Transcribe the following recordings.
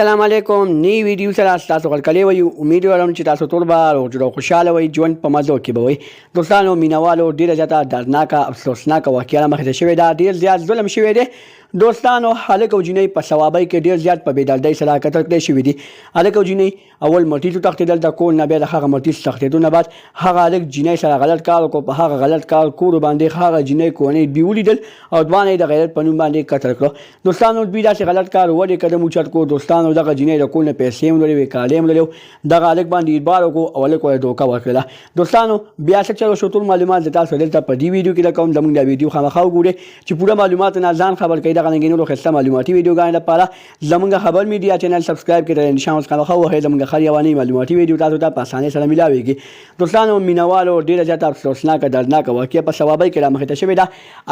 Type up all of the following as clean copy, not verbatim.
السلام علیکم نی ویډیو سره تاسو غلکلی وي امید لرم چې تاسو ټول به روغ او خوشاله وئ ژوند په مزو کې به وئ دوستانو مینوالو ډیره زیاته دردناکه افسوسناکه واقعه مخې ته شوې ده ډیر زیات ظلم شوی دی دوستانو هلک او جنۍ په ثوابۍ کې ډیر زیات په بېدردۍ سره قتل کړی شوي دي هلک او جنۍ اول مرټیز وتښتېدل د کور نه بیا د هغه مرټیز تښتېدو نه بعد هغه هلک جنۍ سره غلط کار وکړو په هغه غلط کار کور باندې هغه جنۍ کورنۍ دوی ولیدل او دواړه یې د غیرت په نوم باندې قتل کړو دوستانو دوی داسې غلط کار ولې قدم اوچت کړو دوستانو دغه جنۍ د کور نه پیسې هم لري وې کالۍ هم لري دغه هلک باندې اعتبار وکړو او هلک ورته دوکه ورکړله دوستانو بیا څه چلو شو ټول معلومات د تاسو دلته په دې ویډیو کې درکوم زموږ دا ویډیو خامخا وګورئ چې پوره معلومات نه ځان خبر کړئ دغه رنګینو ښایسته معلوماتي ویډیوګانې لپاره زموږ خبر میډیا چینل سبسکرایب کړئ د نشان اوس خامخا ووهئ زموږ هر یوه نوې معلوماتي ویډیو تاسو ته په اسانۍ سره میلاویږي دوستانو مینوالو ډېره زیاته افسوسناکه دردناکه واقعه په ثوابۍ کې رامخې ته شوې ده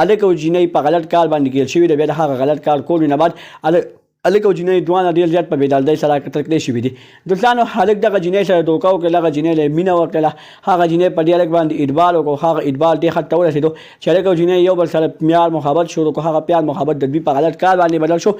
هلک او جنۍ په غلط کار باندې ګیر شوي ده بیا د هغه غلط کار کولو نه بعد هلک او جنۍ دواړه ډېر زیات په بېدردۍ سره قتل کړی شوي دي دوستانو هلک دغه جنۍ سره دوکه وکړله هغه جنۍ له یې مینه وکړله هغه جنۍ په دې هلک باندې اعتبار وکړو هغه اعتبار دې حد ته ورسېدو چې هلک او جنۍ یو بل سره پیار محبت شروع کړو هغه پیار محبت د دوی په غلط کار باندې بدل شو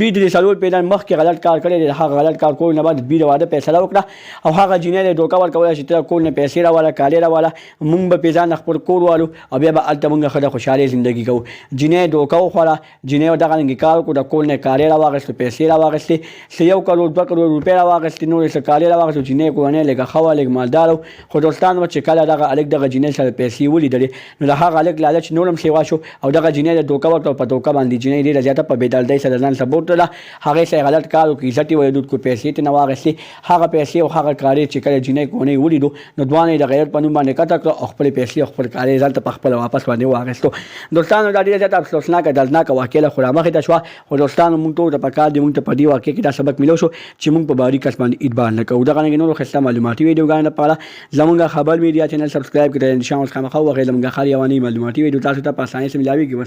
دوی د څلور پیړۍ مخکې غلط کار کړی دی هغه غلط کار کولو نه بعد دوی د واده فیصله وکړه او هغه جنۍ له دوکه ورکوله چې ته کور نه پیسې راوله کالۍ راوله موږ به پې ځان خپل کور والو او بیا به هلته موږ ښه د خوشحالۍ زندګي کوو جنۍ دوکه وخوړه جنۍ دغه رنګې کار وکړو د کور نه کالۍ راواخېستو پیسې راواخېستې څه 1 کروڑ 2 کروڑ روپۍ راواخېستې نورې څه کالۍ راواخېستو جنۍ کورنۍ لږه ښه وه لږ مالدار و خو دوستانو چې کله دغه هلک دغه جنۍ سره پیسې ولیدلې نو د هغه هلک لالچ نور هم سیوا شو او دغه جنۍ له دوکه ورکړه په دوکه باندې جنۍ ډېره زیاته په بېدردۍ سره ځان سپورټ کړله هغې سره یې غلط کار وکړو عزت یې ولید کړو پیسې یې ترېنه واخېستې هغه پیسې او هغه کالۍ چې کله جنۍ کورنۍ ولیدو نو دواړه یې د غیرت په نوم باندې قتل کړه او خپلې پیسې او خپل کالۍ ځان ته په خپله واپس باندې واخېستو دوستانو دا ډېره زیاته افسوسناکه دردناکه واقعه له خو رامخې ته شوه خو دوستانو موږ ټولو ته پکار دي موږ ته په دې واقعه کې دا سبق میلو شو چې موږ په باري کس باندې اعتبار نه کوو دغه رنګې نورو ښایسته معلوماتي ویډیوګانو لپاره زموږ خبر میډیا چینل سبسکرایب کړئ د نشان اوس خامخا ووهئ زموږ هر یوه نوې معلوماتي ویډیو تاسو ته په اسانۍ سره میلاویږي